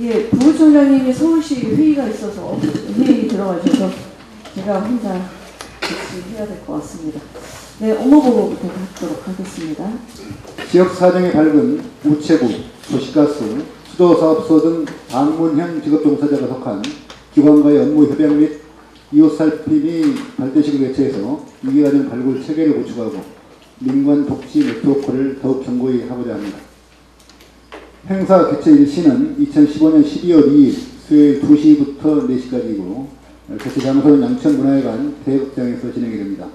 예, 부부총장님이 서울시 회의가 있어서 회의 들어가셔서 제가 혼자 같이 해야 될 것 같습니다. 네, 업무보고부터 하도록 하겠습니다. 지역 사정이 밝은 우체국, 도시가스, 수도사업소 등 방문형 직업종사자가 속한 기관과의 업무 협약 및 이웃살핌이 발대식을 개최해서 위기과정 발굴 체계를 구축하고 민관 복지 네트워크를 더욱 견고히 하고자 합니다. 행사 개최 일시는 2015년 12월 2일 수요일 2시부터 4시까지이고 개최 장소는 양천문화회관 대극장에서 진행이 됩니다.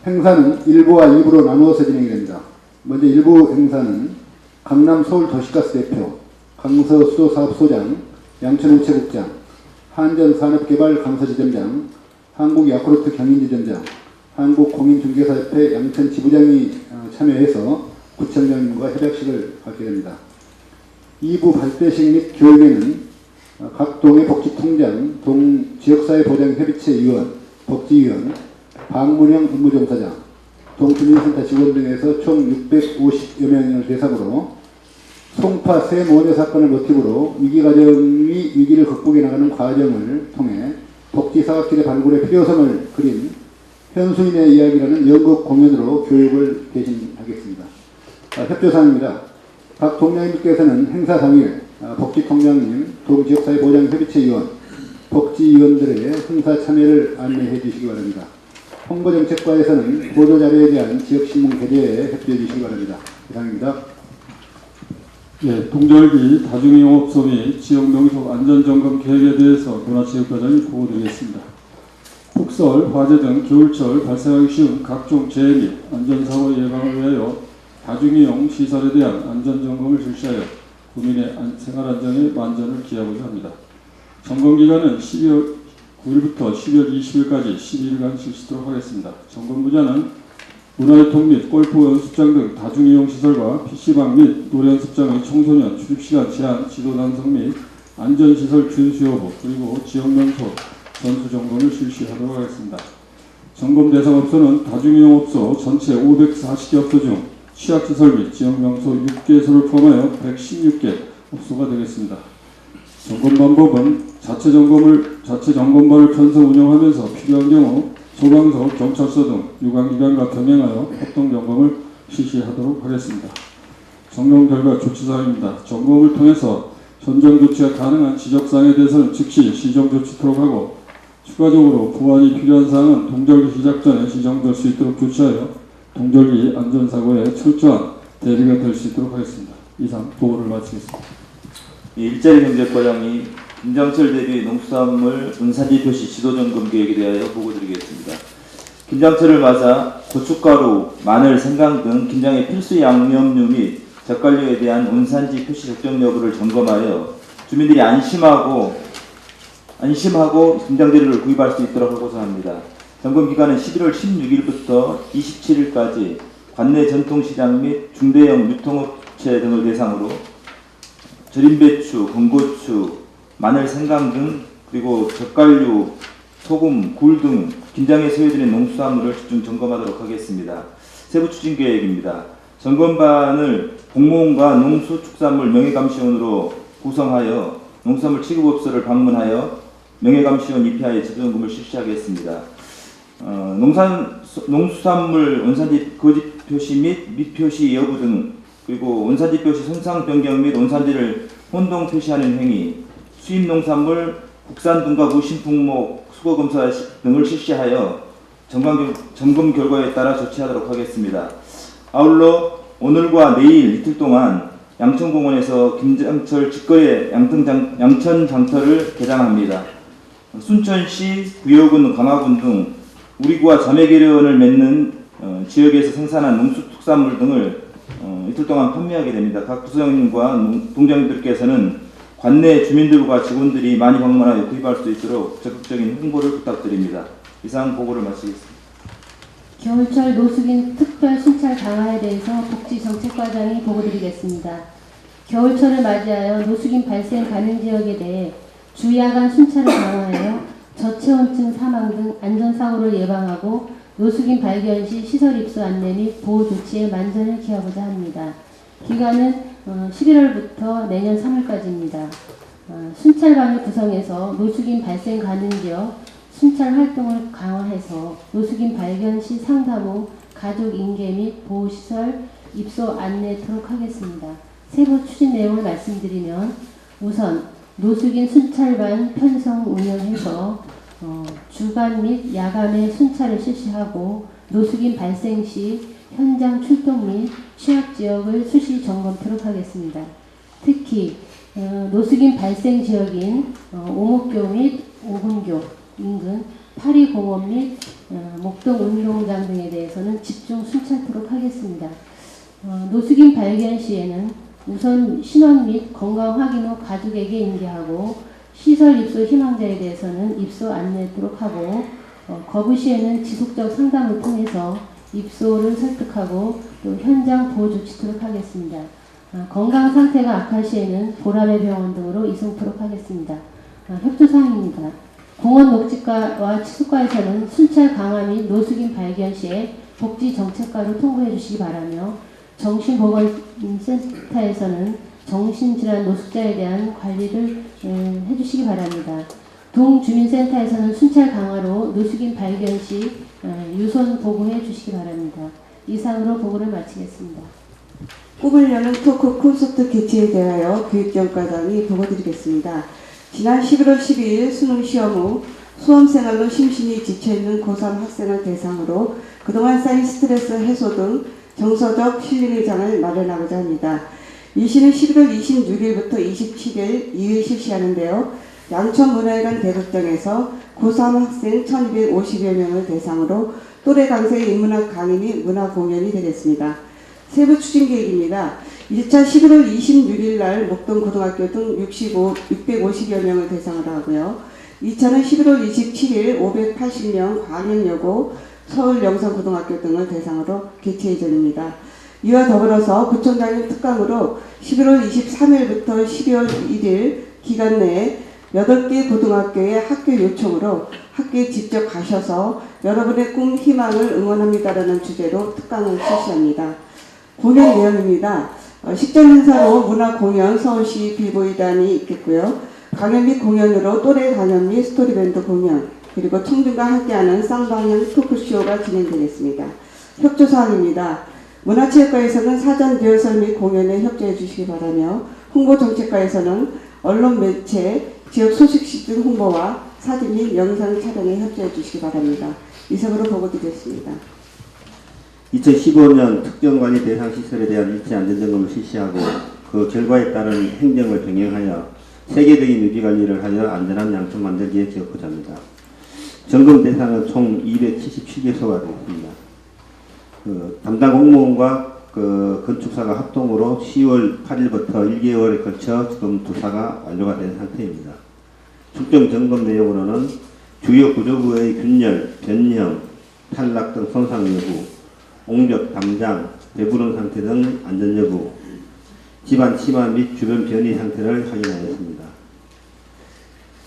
행사는 1부와 2부로 나누어서 진행이 됩니다. 먼저 1부 행사는 강남 서울 도시가스 대표, 강서 수도사업소장, 양천우체국장, 한전산업개발 강서지점장, 한국야쿠르트 경인지점장, 한국공인중개사협회 양천 지부장이 참여해서 구청장님과 협약식을 갖게 됩니다. 2부 발대식 및 교육에는 각 동의 복지통장, 동 지역사회보장협의체 위원, 복지위원, 방문형 업무종사자, 동주민센터 직원 등에서 총 650여 명을 대상으로 송파 세모녀 사건을 모티브로 위기를 극복해 나가는 과정을 통해 복지사각지대 발굴의 필요성을 그린 현수인의 이야기라는 연극 공연으로 교육을 개진하겠습니다. 협조사항입니다. 각 동장님께서는 행사 당일 복지통장님, 동지역사회보장협의체위원, 복지위원들의 행사 참여를 안내해 주시기 바랍니다. 홍보정책과에서는 보도자료에 대한 지역신문 게재에 협조해 주시기 바랍니다. 이상입니다. 예, 동절기 다중이용업소 및 지역농속 안전점검 계획에 대해서 문화체육과장이 보고드리겠습니다. 폭설, 화재 등 겨울철 발생하기 쉬운 각종 재해 및 안전사고 예방을 위하여 다중이용 시설에 대한 안전점검을 실시하여 국민의 생활안정에 만전을 기하고자 합니다. 점검기간은 12월 9일부터 12월 20일까지 12일간 실시하도록 하겠습니다. 점검부자는 문화유통 및 골프 연습장 등 다중이용 시설과 PC방 및 노래 연습장의 청소년 출입시간 제한, 지도 단속 및 안전시설 준수 여부, 그리고 지역명소 전수 점검을 실시하도록 하겠습니다. 점검 대상 업소는 다중이용 업소 전체 540개 업소 중 취약시설 및 지역명소 6개소를 포함하여 116개 업소가 되겠습니다. 점검 방법은 자체 점검반을 편성 운영하면서 필요한 경우 소방서, 경찰서 등 유관기관과 병행하여 협동점검을 실시하도록 하겠습니다. 점검 결과 조치사항입니다. 점검을 통해서 현정조치가 가능한 지적사항에 대해서는 즉시 시정조치토록 하고 추가적으로 보완이 필요한 사항은 동절기 시작 전에 시정될 수 있도록 조치하여 동절기 안전사고에 철저한 대비가 될 수 있도록 하겠습니다. 이상 보고를 마치겠습니다. 일자리 경제과장이 김장철 대비 농수산물 운산지 표시 지도점검 계획에 대하여 보고드리겠습니다. 김장철을 맞아 고춧가루, 마늘, 생강 등 김장의 필수 양념류 및 젓갈류에 대한 운산지 표시 적정 여부를 점검하여 주민들이 안심하고 김장재료를 구입할 수 있도록 하고자 합니다. 점검 기간은 11월 16일부터 27일까지 관내 전통시장 및 중대형 유통업체 등을 대상으로 절임배추, 건고추, 마늘, 생강 등 그리고 젓갈류, 소금, 굴 등 김장에 소요되는 농수산물을 집중 점검하도록 하겠습니다. 세부 추진 계획입니다. 점검반을 공무원과 농수축산물 명예감시원으로 구성하여 농수산물 취급업소를 방문하여 명예감시원 입회하여 지도점검을 실시하겠습니다. 농수산물 원산지 거짓 표시 및 미표시 여부 등 그리고 원산지 표시 손상 변경 및 원산지를 혼동 표시하는 행위, 수입 농산물 국산 등과 무신품목 수거 검사 등을 실시하여 점검 결과에 따라 조치하도록 하겠습니다. 아울러 오늘과 내일 이틀 동안 양천공원에서 김장철 직거래 양천 장터를 개장합니다. 순천시, 구역군, 강화군 등 우리구와 자매계련을 맺는 지역에서 생산한 농수특산물 등을 이틀 동안 판매하게 됩니다. 각 부서장님과 동장님들께서는 관내 주민들과 직원들이 많이 방문하여 구입할 수 있도록 적극적인 홍보를 부탁드립니다. 이상 보고를 마치겠습니다. 겨울철 노숙인 특별 순찰 강화에 대해서 복지정책과장이 보고드리겠습니다. 겨울철을 맞이하여 노숙인 발생 가능 지역에 대해 주야간 순찰을 강화하여 저체온증 사망 등 안전사고를 예방하고 노숙인 발견 시 시설 입소 안내 및 보호 조치에 만전을 기하고자 합니다. 기간은 11월부터 내년 3월까지입니다. 순찰반을 구성해서 노숙인 발생 가능 지역 순찰 활동을 강화해서 노숙인 발견 시 상담 후 가족 인계 및 보호시설 입소 안내토록 하겠습니다. 세부 추진 내용을 말씀드리면 우선 노숙인 순찰반 편성 운영해서 주간 및 야간에 순찰을 실시하고 노숙인 발생 시 현장 출동 및 취약 지역을 수시 점검토록 하겠습니다. 특히 노숙인 발생 지역인 오목교 및 오금교 인근 파리공원 및 목동 운동장 등에 대해서는 집중 순찰토록 하겠습니다. 노숙인 발견 시에는 우선 신원 및 건강 확인 후 가족에게 인계하고 시설 입소 희망자에 대해서는 입소 안내토록 하고 거부 시에는 지속적 상담을 통해서 입소를 설득하고 또 현장 보호 조치토록 하겠습니다. 건강 상태가 악화 시에는 보라매 병원 등으로 이송토록 하겠습니다. 협조사항입니다. 공원 녹지과와 치수과에서는 순찰 강화 및 노숙인 발견 시에 복지 정책과로 통보해 주시기 바라며 정신보건센터에서는 정신질환 노숙자에 대한 관리를 해주시기 바랍니다. 동주민센터에서는 순찰 강화로 노숙인 발견 시 유선 보고해 주시기 바랍니다. 이상으로 보고를 마치겠습니다. 꿈을 여는 토크 콘서트 개최에 대하여 교육경과장이 보고드리겠습니다. 지난 11월 12일 수능 시험 후 수험생활로 심신이 지쳐있는 고3 학생을 대상으로 그동안 쌓인 스트레스 해소 등 정서적 힐링의 장을 마련하고자 합니다. 이 시는 11월 26일부터 27일 2회 실시하는데요. 양천문화회관 대극장에서 고3 학생 1250여 명을 대상으로 또래 강사의 인문학 강의 및 문화 공연이 되겠습니다. 세부 추진 계획입니다. 1차 11월 26일 날 목동 고등학교 등 650여 명을 대상으로 하고요. 2차는 11월 27일 580명 광양여고 서울 영산고등학교 등을 대상으로 개최 예정입니다. 이와 더불어서 구청장님 특강으로 11월 23일부터 12월 1일 기간 내에 8개 고등학교의 학교 요청으로 학교에 직접 가셔서 여러분의 꿈, 희망을 응원합니다라는 주제로 특강을 실시합니다. 공연 내용입니다. 식전 행사로 문화공연, 서울시 비보이단이 있겠고요. 강연 및 공연으로 또래 강연 및 스토리밴드 공연, 그리고 청중과 함께하는 쌍방향 토크쇼가 진행되겠습니다. 협조사항입니다. 문화체육과에서는 사전 리허설 및 공연에 협조해 주시기 바라며 홍보정책과에서는 언론 매체, 지역 소식시 등 홍보와 사진 및 영상 촬영에 협조해 주시기 바랍니다. 이상으로 보고드렸습니다. 2015년 특정관리 대상 시설에 대한 일체 안전점검을 실시하고 그 결과에 따른 행정을 병행하여 세계적인 유지관리를 하여 안전한 양천 만들기에 기억하고자 합니다. 점검 대상은 총 277개소가 되겠습니다. 담당 공무원과 건축사가 합동으로 10월 8일부터 1개월에 걸쳐 지금 조사가 완료가 된 상태입니다. 출정 점검 내용으로는 주요 구조부의 균열, 변형, 탈락 등 손상 여부, 옹벽, 담장, 배부른 상태 등 안전 여부, 집안 침하 및 주변 변이 상태를 확인하였습니다.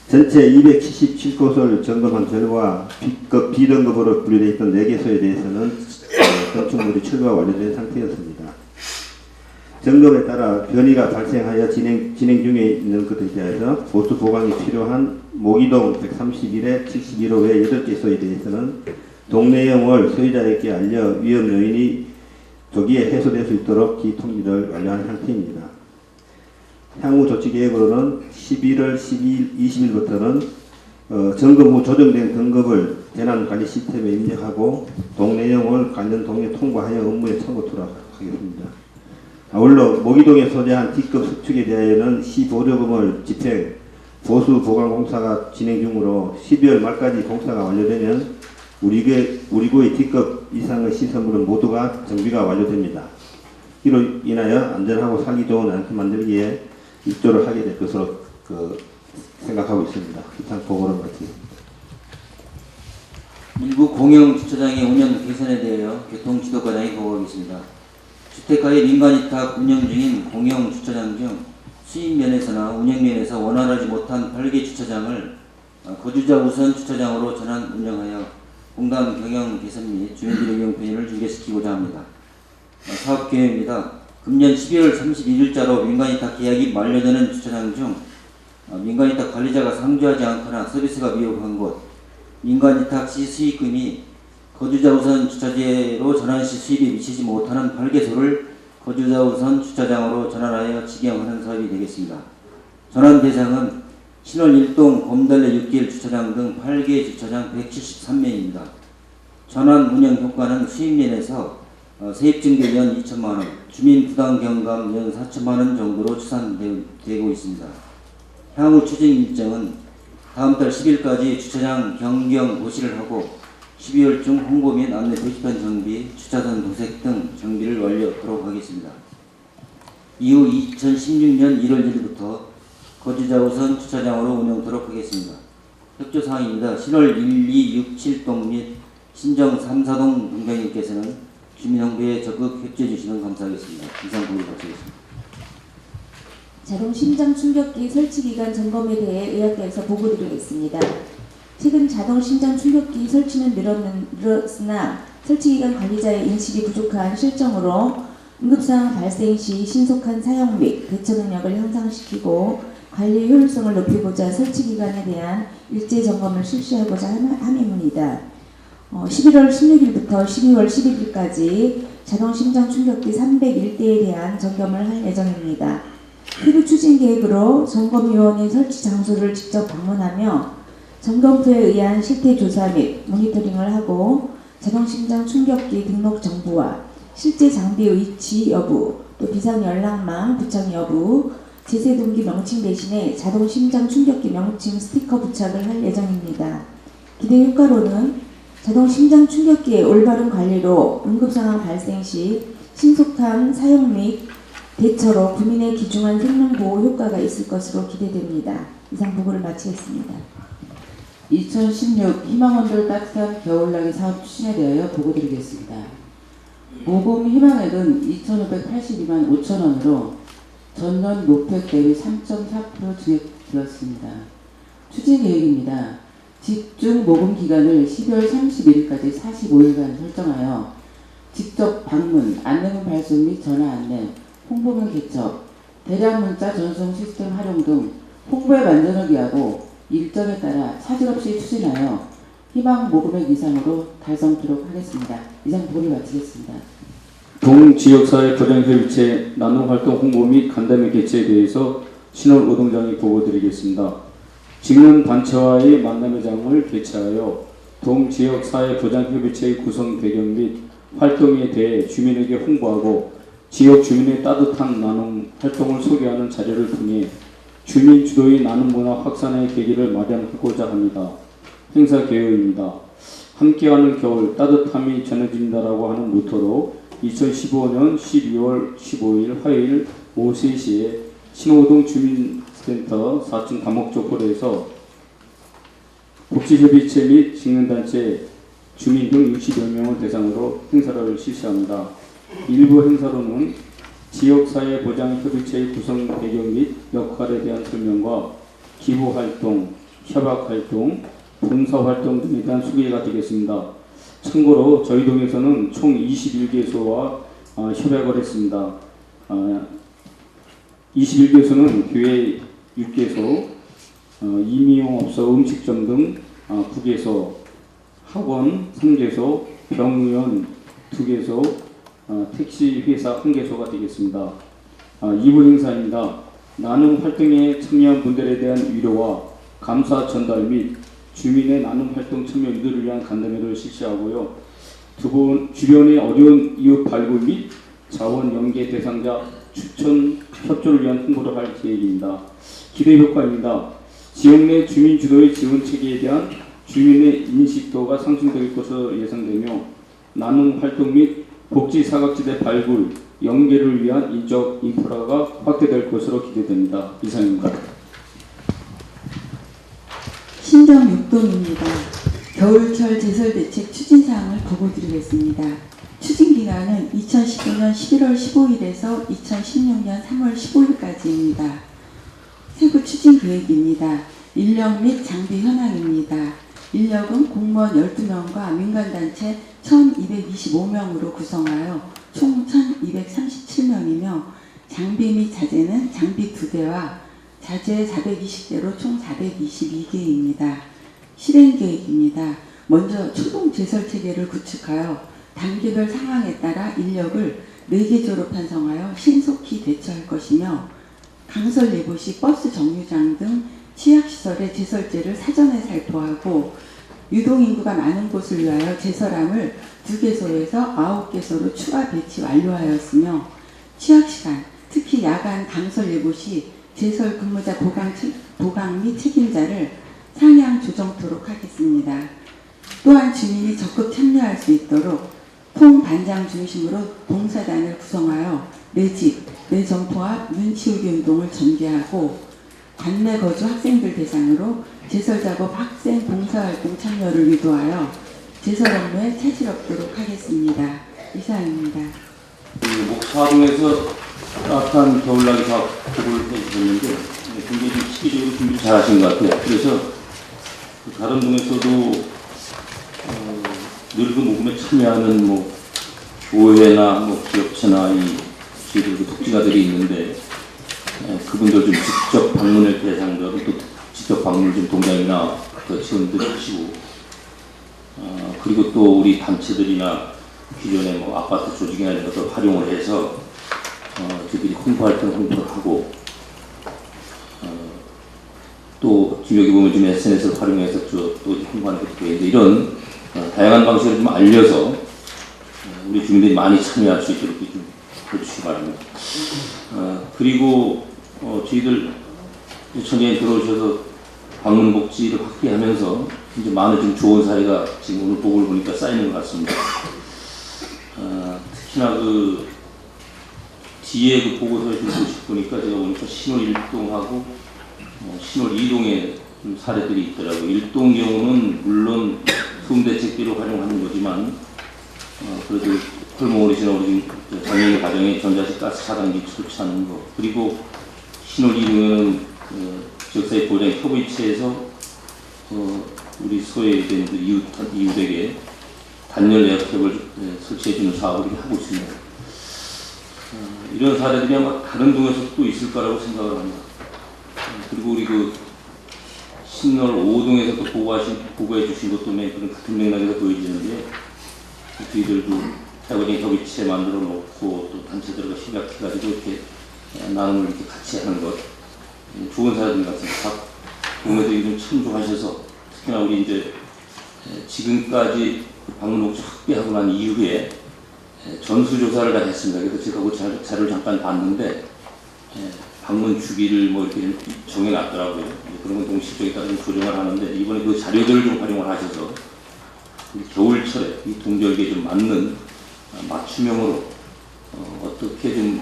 전체 277곳을 점검한 결과 비등급으로 분류되어 있던 4개소에 대해서는 건축물이 철거가 완료된 상태였습니다. 점검에 따라 변이가 발생하여 진행 중에 있는 것에 대해서 보수 보강이 필요한 모기동 131에 71호 외 8개소에 대해서는 동네영을 소유자에게 알려 위험 요인이 조기에 해소될 수 있도록 기통지를 완료한 상태입니다. 향후 조치 계획으로는 11월 20일부터는 점검 후 조정된 등급을 재난관리 시스템에 입력하고 동네영을 관련 동에 통보하여 업무에 청구토록 하겠습니다. 아울러 모기동에 소재한 D급 수축에 대하여는 시보조금을 집행, 보수 보강 공사가 진행 중으로 12월 말까지 공사가 완료되면 우리구의 D급 이상의 시설물은 모두가 정비가 완료됩니다. 이로 인하여 안전하고 살기 좋은 양천 만들기에 입조를 하게 될 것으로 생각하고 있습니다. 이상 보고를 마치겠습니다. 일부 공영주차장의 운영 개선에 대하여 교통지도과장이 보고하겠습니다. 주택가의 민간위탁 운영 중인 공영주차장 중 수입면에서나 운영면에서 원활하지 못한 8개 주차장을 거주자 우선 주차장으로 전환 운영하여 공단 경영 개선 및 주민들의 이용 편의를 증대시키고자 합니다. 사업 계획입니다. 금년 12월 31일자로 민간위탁 계약이 만료되는 주차장 중 민간위탁 관리자가 상주하지 않거나 서비스가 미흡한 곳, 민간위탁 시 수익금이 거주자 우선 주차제로 전환 시 수입이 미치지 못하는 8개소를 거주자 우선 주차장으로 전환하여 직영하는 사업이 되겠습니다. 전환 대상은 신월 1동 곰달래 6길 주차장 등 8개 주차장 173명입니다. 전환 운영 효과는 수입면에서 세입증대 연 2천만원, 주민 부담 경감 연 4천만원 정도로 추산되고 있습니다. 향후 추진 일정은 다음 달 10일까지 주차장 변경 고시를 하고 12월 중 홍보 및 안내 표지판 정비, 주차선 도색 등 정비를 완료하도록 하겠습니다. 이후 2016년 1월 1일부터 거주자 우선 주차장으로 운영하도록 하겠습니다. 협조사항입니다. 신월 1, 2, 6, 7동 및 신정 3, 4동 동장님께서는 주민홍보에 적극 협조해 주시면 감사하겠습니다. 이상 보고 마치겠습니다. 자동 심장 충격기 설치 기간 점검에 대해 의학계에서 보고드리겠습니다. 최근 자동 심장 충격기 설치는 늘었으나 설치 기간 관리자의 인식이 부족한 실정으로 응급상황 발생 시 신속한 사용 및 대처 능력을 향상시키고 관리 효율성을 높이고자 설치 기간에 대한 일제 점검을 실시하고자 함입니다. 11월 16일부터 12월 11일까지 자동 심장 충격기 301대에 대한 점검을 할 예정입니다. 필요 추진 계획으로 점검위원회 설치 장소를 직접 방문하며 점검부에 의한 실태 조사 및 모니터링을 하고 자동심장 충격기 등록 정보와 실제 장비 위치 여부, 또 비상 연락망 부착 여부, 제세 동기 명칭 대신에 자동심장 충격기 명칭 스티커 부착을 할 예정입니다. 기대 효과로는 자동심장 충격기의 올바른 관리로 응급상황 발생 시 신속한 사용 및 대처로 국민의 귀중한 생명보호 효과가 있을 것으로 기대됩니다. 이상 보고를 마치겠습니다. 2016 희망원별 따뜻한 겨울나기 사업 추진에 대하여 보고드리겠습니다. 모금 희망액은 2,582만 5천원으로 전년 목표 대비 3.4% 증액되었습니다. 추진 계획입니다. 집중 모금 기간을 12월 31일까지 45일간 설정하여 직접 방문, 안내문 발송 및 전화 안내, 홍보문 개척, 대량 문자 전송 시스템 활용 등 홍보에 만전을 기하고 일정에 따라 차질 없이 추진하여 희망 모금액 이상으로 달성토록 하겠습니다. 이상 보고를 마치겠습니다. 동지역사회 보장협의체 나눔활동 홍보 및 간담회 개최에 대해서 신월 오동장이 보고드리겠습니다. 직능 단체와의 만남의 장을 개최하여 동지역사회 보장협의체의 구성 배경 및 활동에 대해 주민에게 홍보하고 지역 주민의 따뜻한 나눔 활동을 소개하는 자료를 통해 주민 주도의 나눔 문화 확산의 계기를 마련하고자 합니다. 행사 개요입니다. 함께하는 겨울 따뜻함이 전해진다라고 하는 모토로 2015년 12월 15일 화요일 오후 3시에 신호동 주민센터 4층 다목적 홀에서 복지협의체 및 직능단체 주민 등 60여 명을 대상으로 행사를 실시합니다. 일부 행사로는 지역사회 보장협의체의 구성 배경 및 역할에 대한 설명과 기부활동, 협약활동, 봉사활동 등에 대한 소개가 되겠습니다. 참고로 저희 동에서는 총 21개소와 협약을 했습니다. 21개소는 교회 6개소, 임의용업소 음식점 등 9개소, 학원 3개소, 병의원 2개소, 택시회사 1개소가 되겠습니다. 2부 행사입니다. 나눔 활동에 참여한 분들에 대한 위로와 감사 전달 및 주민의 나눔 활동 참여 유도를 위한 간담회를 실시하고요. 주변의 어려운 이웃 발굴 및 자원 연계 대상자 추천 협조를 위한 홍보를 할 계획입니다. 기대 효과입니다. 지역 내 주민 주도의 지원 체계에 대한 주민의 인식도가 상승될 것으로 예상되며 나눔 활동 및 복지 사각지대 발굴, 연계를 위한 인적 인프라가 확대될 것으로 기대됩니다. 이상입니다. 신정 6동입니다. 겨울철 제설대책 추진사항을 보고드리겠습니다. 추진기간은 2015년 11월 15일에서 2016년 3월 15일까지입니다. 세부 추진계획입니다. 인력 및 장비 현황입니다. 인력은 공무원 12명과 민간단체 1225명으로 구성하여 총 1,237명이며 장비 및 자재는 장비 2대와 자재 420대로 총 422개입니다. 실행 계획입니다. 먼저 초동 제설 체계를 구축하여 단계별 상황에 따라 인력을 4개조로 편성하여 신속히 대처할 것이며 강설 예보 시 버스 정류장 등 취약시설의 제설제를 사전에 살포하고 유동인구가 많은 곳을 위하여 제설함을 2개소에서 9개소로 추가 배치 완료하였으며 취약시간, 특히 야간 강설 예보 시 제설 근무자 보강 및 책임자를 상향 조정토록 하겠습니다. 또한 주민이 적극 참여할 수 있도록 통반장 중심으로 봉사단을 구성하여 내 집, 내 점포 앞 눈치우기 운동을 전개하고 관내 거주 학생들 대상으로 제설작업 학생 봉사활동 참여를 유도하여 제설 업무에 차질 없도록 하겠습니다. 이상입니다. 목사동에서 따뜻한 겨울나기 사업을 해주셨는데 굉장히 좀 시기적으로 준비를 잘 하신 것 같아요. 그래서 다른 동에서도 늘 그 모금에 참여하는 뭐 교회나 뭐 기업체나 이 저희들 그 독지가들이 있는데 그분들 좀 직접 방문을 대상으로 또 직접 방문을 좀 동장이나 그 지원들 하시고 그리고 또 우리 단체들이나 기존의 뭐 아파트 조직이나 이런 것들 활용을 해서 저희들이 홍보를 하고 또 지금 여기 보면 좀 SNS를 활용해서 또 홍보하는 것도 있는데 이런 다양한 방식으로 좀 알려서 우리 주민들이 많이 참여할 수 있도록 좀 해주시기 바랍니다. 그리고 저희들 청년이 들어오셔서 방문 복지를 확대하면서 이제 많은 좀 좋은 사례가 지금 오늘 보고를 보니까 쌓이는 것 같습니다. 특히나 그 뒤에 그 보고서에 좀 보니까 제가 보니까 신월 1동하고 신월 2동의 좀 사례들이 있더라고요. 1동 경우는 물론 소음대책비로 활용하는 거지만 그래도 홀몸으로 지나 우리 장애인 가정에 전자식 가스 차단기 설치하는 거 그리고 신월 2동에는 지역사회 보장 협의체에서 우리 소외된 이웃에게 단열 에어캡을 설치해주는 사업을 하고 있습니다. 이런 사례들이 아마 다른 동에서 또 있을 거라고 생각을 합니다. 그리고 우리 그 신월 5동에서 또 보고해 주신 것 때문에 그런 같은 맥락에서 보여지는데 저희들도 사회적인 협의체 만들어 놓고 또 단체들과 협약해가지고 이렇게 나눔을 이렇게 같이 하는 것 좋은 사례들 같습니다. 각 동네들이 좀 참조하셔서 특히나 우리 이제 지금까지 방문 목적 확대하고 난 이후에 전수조사를 다 했습니다. 그래서 제가 그 자료를 잠깐 봤는데 방문 주기를 뭐 이렇게 정해놨더라고요. 그런 건 동시적에 따라 조정을 하는데 이번에 그 자료들을 좀 활용을 하셔서 겨울철에 이 동절기에 좀 맞는 맞춤형으로 어떻게 좀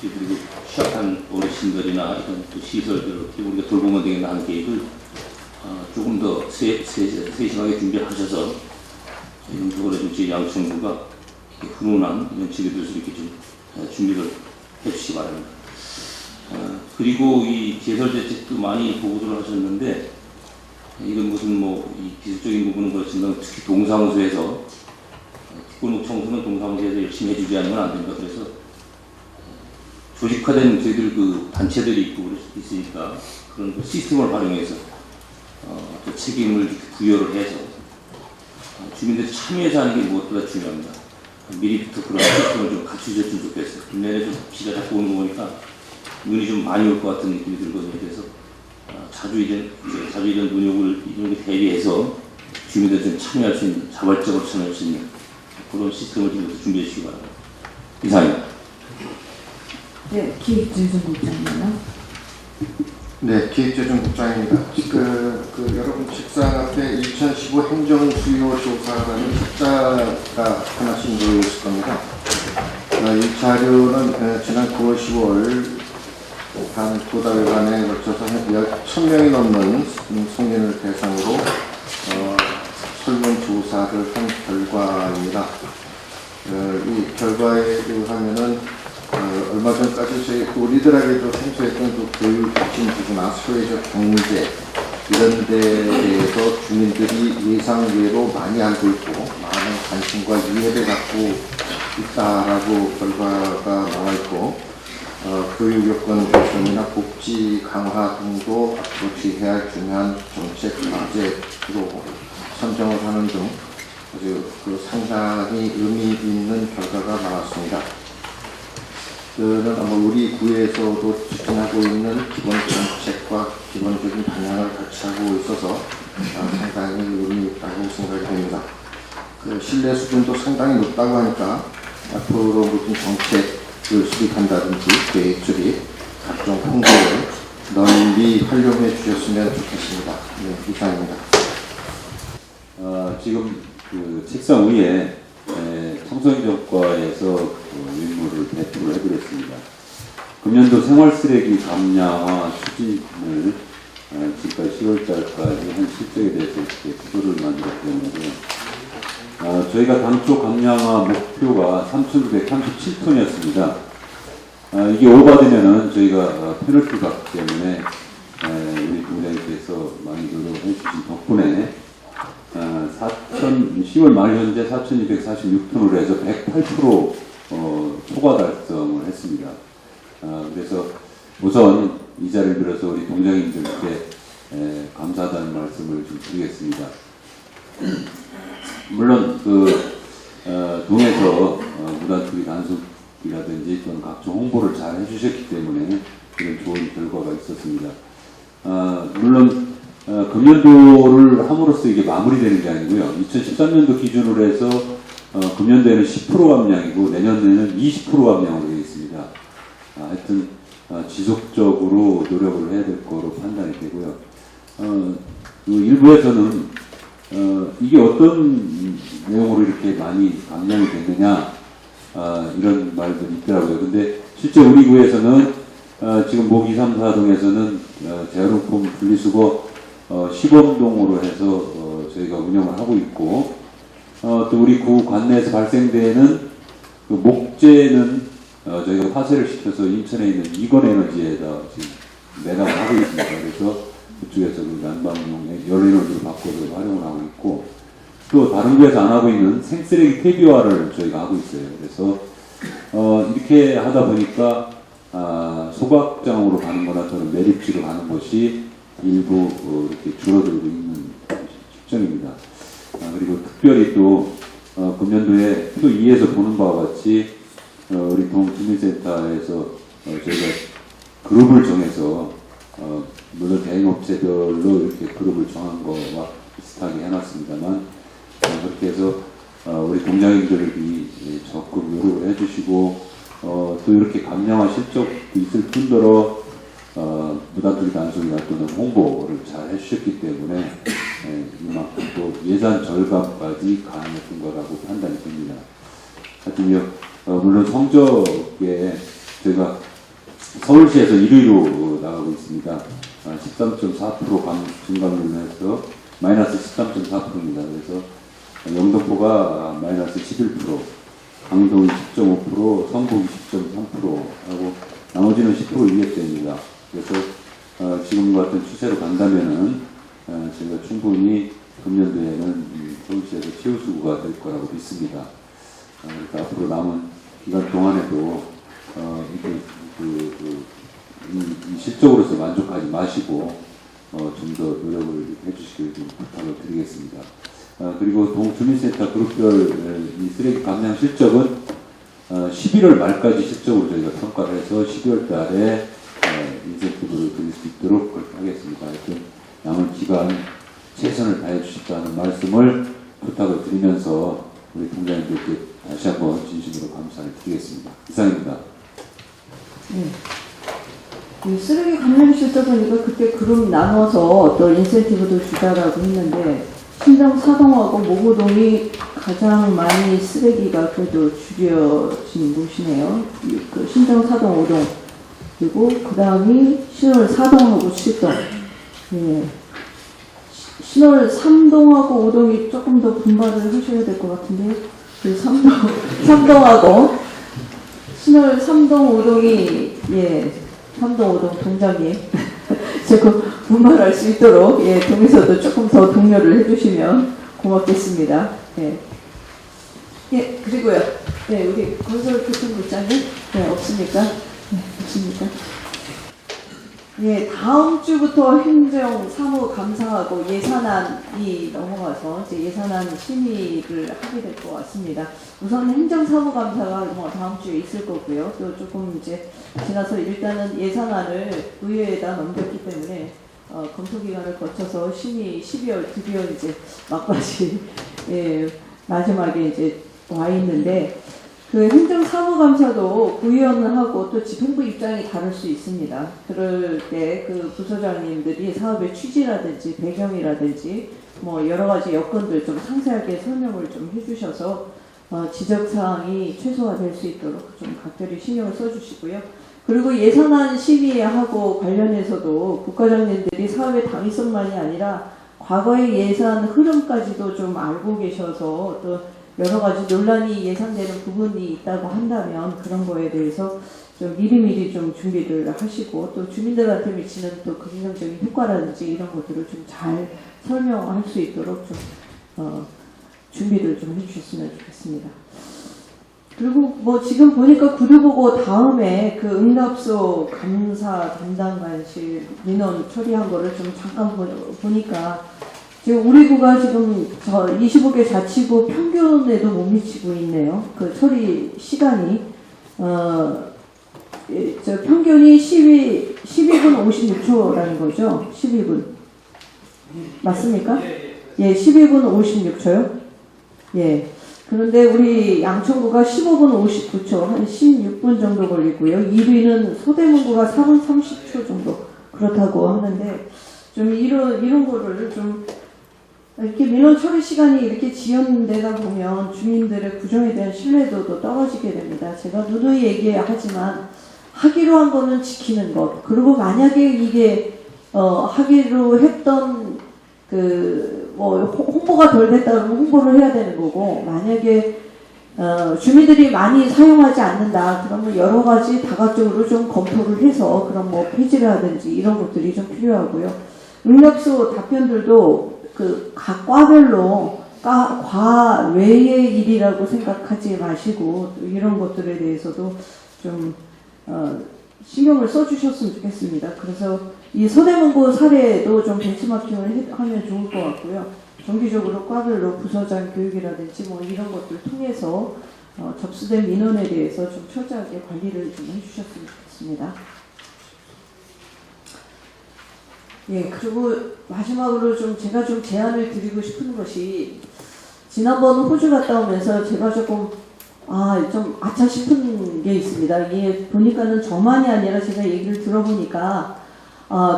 저희들이 취약한 어르신들이나 이런 또 시설들을 어떻게 우리가 돌보면 되겠나 하는 계획을 조금 더 세심하게 준비하셔서 이런 쪽으로 좀 저희 양천구가 훈훈한 이런 지도들을 이렇게 좀 준비를 해주시기 바랍니다. 그리고 이 제설대책도 많이 보고를 하셨는데 이건 무슨 뭐 이 기술적인 부분은 그렇지만 특히 동사무소에서 특골목 청소는 동사무소에서 열심히 해주지 않으면 안 됩니다. 그래서 조직화된 저희들 그 단체들이 있고 있으니까 그런 그 시스템을 활용해서 또 책임을 부여를 해서 주민들이 참여해서 하는 게 무엇보다 중요합니다. 미리부터 그런 시스템을 좀 갖추셨으면 좋겠어요. 내년에 좀 비가 자꾸 오는 거 보니까 눈이 좀 많이 올 것 같은 느낌이 들거든요. 그래서 자주 이런 눈이 이런 게 대비해서 주민들 좀 참여할 수 있는, 자발적으로 참여할 수 있는 그런 시스템을 지금부터 준비해 주시기 바랍니다. 이상입니다. 네, 기획재정국장입니다. 네, 기획재정국장입니다. 여러분 책상 앞에 2015 행정수요조사라는 책자가 하나씩 놓여 있을 겁니다. 이 자료는 지난 9월 10월 한 2달간에 걸쳐서 1,000명이 넘는 성인을 대상으로 설문조사를 한 결과입니다. 이 결과에 의하면은 얼마 전까지 우리들에게도 생소했던 그 교육 핵심 부분이나 사회적 경제 이런 데에 대해서 주민들이 예상외로 많이 알고 있고 많은 관심과 이해를 갖고 있다라고 결과가 나와 있고 교육 여건 개선이나 복지 강화 등도 앞으로 지해야 할 중요한 정책 과제로 선정을 하는 등 아주 상당히 의미 있는 결과가 나왔습니다. 저는 아마 우리 구에서도 추진하고 있는 기본 정책과 기본적인 방향을 같이 하고 있어서 상당히 의미 있다고 생각이 됩니다. 신뢰 수준도 상당히 높다고 하니까 앞으로 무슨 정책을 수립한다든지 계획 수립, 각종 홍보를 널리 활용해 주셨으면 좋겠습니다. 네, 이상입니다. 지금 그 책상 위에 청소년정과에서 임무를 배포를 해드렸습니다. 금년도 생활쓰레기 감량화 추진을 지금까지 10월달까지 한 실적에 대해서 이렇게 표를 만들었는데요. 저희가 당초 감량화 목표가 3,937톤이었습니다. 이게 오버되면은 저희가 페널티 받기 때문에 우리 동장님께서 많이 노력해 주신 덕분에 10월 말 현재 4,246톤으로 해서 108% 초과 달성을 했습니다. 그래서 우선 이 자리를 빌어서 우리 동장님들께 감사하다는 말씀을 좀 드리겠습니다. 물론 동에서 무단투기 단속이라든지 또는 각종 홍보를 잘 해주셨기 때문에 이런 좋은 결과가 있었습니다. 물론 금년도를 함으로써 이게 마무리되는 게 아니고요. 2013년도 기준으로 해서 금년도에는 10% 감량이고 내년에는 20% 감량으로 되어 있습니다. 하여튼 지속적으로 노력을 해야 될 거로 판단이 되고요. 일부에서는 이게 어떤 내용으로 이렇게 많이 감량이 됐느냐 이런 말들이 있더라고요. 근데 실제 우리 구에서는 지금 목 2, 3, 4동에서는 재활용품 분리수거 시범동으로 해서 저희가 운영을 하고 있고 또 우리 구 관내에서 발생되는 그 목재는 저희가 화쇄를 시켜서 인천에 있는 이건에너지에다 지금 매각을 하고 있습니다. 그래서 그쪽에서 그 난방용 열에너지를 바꿔서 활용을 하고 있고 또 다른 구에서 안 하고 있는 생쓰레기 폐기화를 저희가 하고 있어요. 그래서 이렇게 하다 보니까 소각장으로 가는 거나 또는 매립지로 가는 것이 일부 이렇게 줄어들고 있는 실정입니다. 그리고 특별히 또 금년도에 표 2에서 보는 바와 같이 우리 동주민센터에서 저희가 그룹을 정해서 물론 대행업체별로 이렇게 그룹을 정한 거와 비슷하게 해놨습니다만 그렇게 해서 우리 동장님들이 적극 노력을 해주시고 또 이렇게 감량화 실적도 있을 뿐더러 무단투기 단속이나 또는 홍보를 잘 해주셨기 때문에 이만큼 또 예산 절감까지 가능했던 거라고 판단이 됩니다. 하여튼 물론 성적에 저희가 서울시에서 1위로 나가고 있습니다. 13.4% 증감률에서 마이너스 13.4%입니다. 그래서 영등포가 마이너스 11%, 강동이 10.5%, 성북이 10.3% 하고 나머지는 10% 이역대입니다. 그래서 지금 같은 추세로 간다면은 저희가 충분히 금년도에는 서울시에서 최우수구가 될 거라고 믿습니다. 그러니까 앞으로 남은 기간 동안에도 이 실적으로서 만족하지 마시고 좀 더 노력을 해주시길 좀 부탁을 드리겠습니다. 그리고 동주민센터 그룹별 이 쓰레기 감량 실적은 11월 말까지 실적으로 저희가 평가를 해서 12월 달에 인센티브를 드릴 수 있도록 그렇게 하겠습니다. 하여튼 남은 기간 최선을 다해 주십사는 말씀을 부탁을 드리면서 우리 동장님들께 다시 한번 진심으로 감사를 드리겠습니다. 이상입니다. 네. 이 쓰레기 감량 실적은 이거 그때 그룹 나눠서 또 인센티브도 주자라고 했는데 신정 4동하고 모고동이 가장 많이 쓰레기가 그래도 줄여진 곳이네요. 그 신정 4동, 5동 그리고 그 다음이 신월 4동하고 7동. 예. 신월 3동하고 5동이 조금 더 분발을 하셔야 될 것 같은데 그 3동하고 신월 3동, 5동이 예. 3동, 5동 동장님 조금 분발할 수 있도록 예, 동에서도 조금 더 독려를 해주시면 고맙겠습니다. 예, 예 그리고요. 네, 우리 건설교통국장님, 네, 없습니까? 네, 없습니까? 예, 다음 주부터 행정사무감사하고 예산안이 넘어가서 이제 예산안 심의를 하게 될 것 같습니다. 우선 행정사무감사가 뭐 다음 주에 있을 거고요. 또 조금 이제 지나서 일단은 예산안을 의회에다 넘겼기 때문에 검토 기간을 거쳐서 심의 12월 드디어 이제 막바지 마지막에 이제 와 있는데. 그 행정사무감사도 구의원하고 또 집행부 입장이 다를 수 있습니다. 그럴 때 그 부서장님들이 사업의 취지라든지 배경이라든지 뭐 여러 가지 여건들 좀 상세하게 설명을 좀 해주셔서 지적사항이 최소화될 수 있도록 좀 각별히 신경을 써주시고요. 그리고 예산안 심의하고 관련해서도 국과장님들이 사업의 당위성만이 아니라 과거의 예산 흐름까지도 좀 알고 계셔서 또 여러 가지 논란이 예상되는 부분이 있다고 한다면 그런 거에 대해서 좀 미리미리 좀 준비를 하시고 또 주민들한테 미치는 또 긍정적인 효과라든지 이런 것들을 좀 잘 설명할 수 있도록 좀 준비를 좀 해주셨으면 좋겠습니다. 그리고 뭐 지금 보니까 구두보고 다음에 그 응답소 감사 담당관실 민원 처리한 거를 좀 잠깐 보니까 지금 우리 구가 지금 저 25개 자치구 평균에도 못 미치고 있네요. 그 처리 시간이 저 평균이 12분 56초라는 거죠. 12분 맞습니까? 예, 12분 56초요. 예. 그런데 우리 양천구가 15분 59초, 한 16분 정도 걸리고요. 1위는 서대문구가 4분 30초 정도 그렇다고 하는데 좀 이런 거를 좀 이렇게 민원 처리 시간이 이렇게 지연되다 보면 주민들의 구정에 대한 신뢰도도 떨어지게 됩니다. 제가 누누이 얘기하지만 하기로 한 거는 지키는 것. 그리고 만약에 이게 하기로 했던 뭐 홍보가 덜 됐다 그러면 홍보를 해야 되는 거고 만약에 주민들이 많이 사용하지 않는다 그러면 여러 가지 다각적으로 좀 검토를 해서 그런 뭐 폐지라든지 이런 것들이 좀 필요하고요. 응답소 답변들도 그 각 과별로 과외의 일이라고 생각하지 마시고 이런 것들에 대해서도 좀 신경을 써주셨으면 좋겠습니다. 그래서 이 서대문구 사례도 좀 벤치마킹을 하면 좋을 것 같고요. 정기적으로 과별로 부서장 교육이라든지 뭐 이런 것들 통해서 접수된 민원에 대해서 좀 철저하게 관리를 좀 해주셨으면 좋겠습니다. 예, 그리고 마지막으로 제가 좀 제안을 드리고 싶은 것이 지난번 호주 갔다 오면서 제가 조금 좀 아차 싶은 게 있습니다. 이게 보니까는 저만이 아니라 제가 얘기를 들어보니까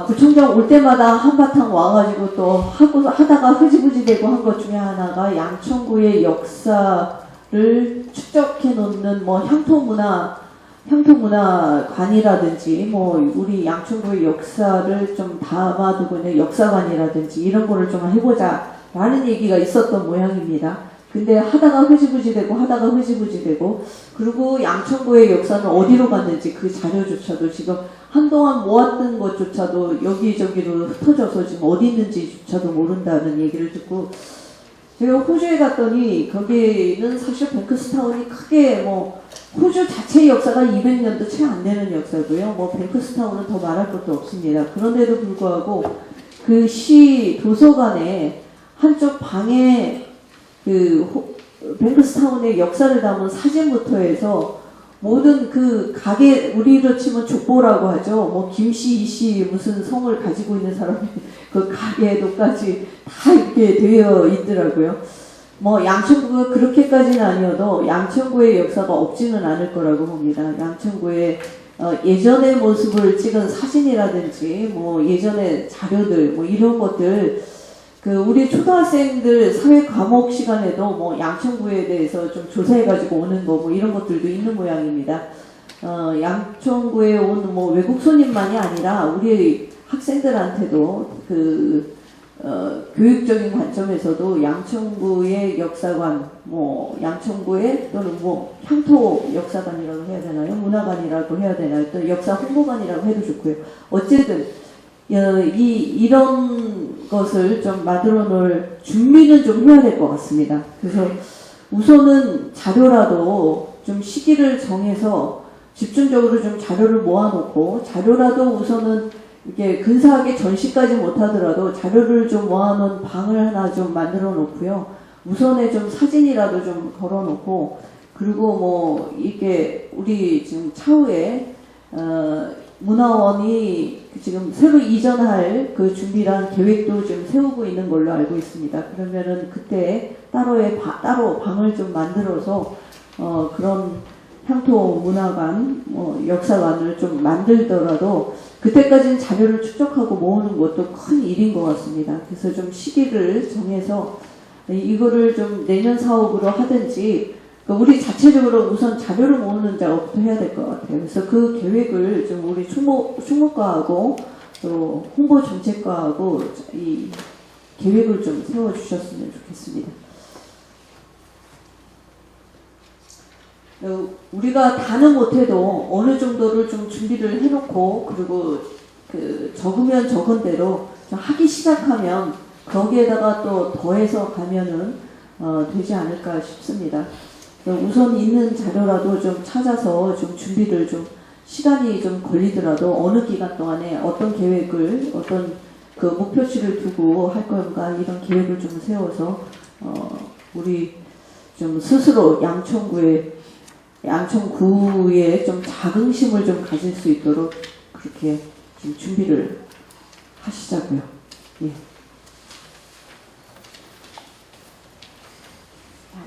구청장 올 때마다 한바탕 와가지고 또 하다가 흐지부지 되고 한 것 중에 하나가 양천구의 역사를 축적해 놓는 뭐 향토문화관이라든지 뭐 우리 양천구의 역사를 좀 담아두고 있는 역사관이라든지 이런 거를 좀 해보자 라는 얘기가 있었던 모양입니다. 근데 하다가 흐지부지 되고 그리고 양천구의 역사는 어디로 갔는지 그 자료조차도 지금 한동안 모았던 것조차도 여기저기로 흩어져서 지금 어디 있는지조차도 모른다는 얘기를 듣고 제가 호주에 갔더니 거기는 사실 뱅크스타운이 크게 뭐 호주 자체의 역사가 200년도 채 안 되는 역사고요. 뭐 뱅크스타운은 더 말할 것도 없습니다. 그런데도 불구하고 그 시 도서관에 한쪽 방에 뱅크스타운의 역사를 담은 사진부터 해서 모든 그 가게 우리로 치면 족보라고 하죠. 뭐 김씨, 이씨 무슨 성을 가지고 있는 사람이 그 가게도까지 다 이렇게 되어 있더라고요. 뭐 양천구가 그렇게까지는 아니어도 양천구의 역사가 없지는 않을 거라고 봅니다. 양천구의 예전의 모습을 찍은 사진이라든지 뭐 예전의 자료들 뭐 이런 것들 우리 초등학생들 사회 과목 시간에도 뭐 양천구에 대해서 좀 조사해가지고 오는 거 뭐 이런 것들도 있는 모양입니다. 양천구에 온 뭐 외국 손님만이 아니라 우리 학생들한테도 교육적인 관점에서도 양천구의 역사관, 뭐 양천구의 또는 뭐 향토 역사관이라고 해야 되나요? 문화관이라고 해야 되나요? 또 역사 홍보관이라고 해도 좋고요. 어쨌든 이런 것을 좀 만들어 놓을 준비는 좀 해야 될 것 같습니다. 그래서 우선은 자료라도 좀 시기를 정해서 집중적으로 좀 자료를 모아놓고 자료라도 우선은 이렇게 근사하게 전시까지 못하더라도 자료를 좀 모아놓은 방을 하나 좀 만들어 놓고요. 우선에 좀 사진이라도 좀 걸어 놓고 그리고 뭐 이게 우리 지금 차후에 문화원이 지금 새로 이전할 그 준비란 계획도 좀 세우고 있는 걸로 알고 있습니다. 그러면은 그때 따로 방을 좀 만들어서 그런 향토 문화관, 역사관을 좀 만들더라도 그때까지는 자료를 축적하고 모으는 것도 큰 일인 것 같습니다. 그래서 좀 시기를 정해서 이거를 좀 내년 사업으로 하든지 우리 자체적으로 우선 자료를 모으는 작업부터 해야 될 것 같아요. 그래서 그 계획을 좀 우리 충무과하고 또 홍보정책과하고 이 계획을 좀 세워주셨으면 좋겠습니다. 우리가 다는 못해도 어느 정도를 좀 준비를 해놓고 그리고 그 적으면 적은 대로 좀 하기 시작하면 거기에다가 또 더해서 가면은 되지 않을까 싶습니다. 우선 있는 자료라도 좀 찾아서 좀 준비를 좀 시간이 좀 걸리더라도 어느 기간 동안에 어떤 계획을 어떤 그 목표치를 두고 할 건가 이런 계획을 좀 세워서 우리 좀 스스로 양천구에 좀 자긍심을 좀 가질 수 있도록 그렇게 좀 준비를 하시자고요. 예.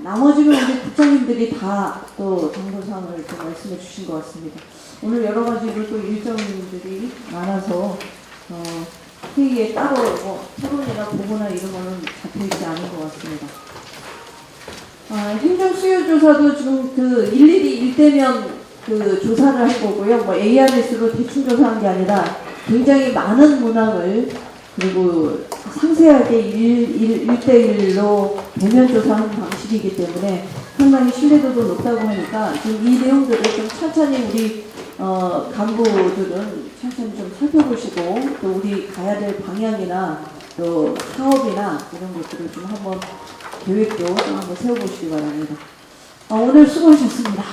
나머지는 우리 국장님들이 다 또 정보사항을 좀 말씀해 주신 것 같습니다. 오늘 여러 가지로 또 일정들이 많아서 회의에 따로 뭐 토론이나 보고나 이런 거는 잡혀있지 않은 것 같습니다. 행정수요조사도 지금 그 일일이 일대면 그 조사를 할 거고요. 뭐 ARS로 대충 조사한 게 아니라 굉장히 많은 문항을 그리고 상세하게 1대1로 대면 조사하는 방식이기 때문에 상당히 신뢰도도 높다고 하니까 지금 이 내용들을 좀 천천히 우리 간부들은 천천히 좀 살펴보시고 또 우리 가야 될 방향이나 또 사업이나 이런 것들을 좀 한번 계획도 좀 한번 세워보시기 바랍니다. 오늘 수고하셨습니다.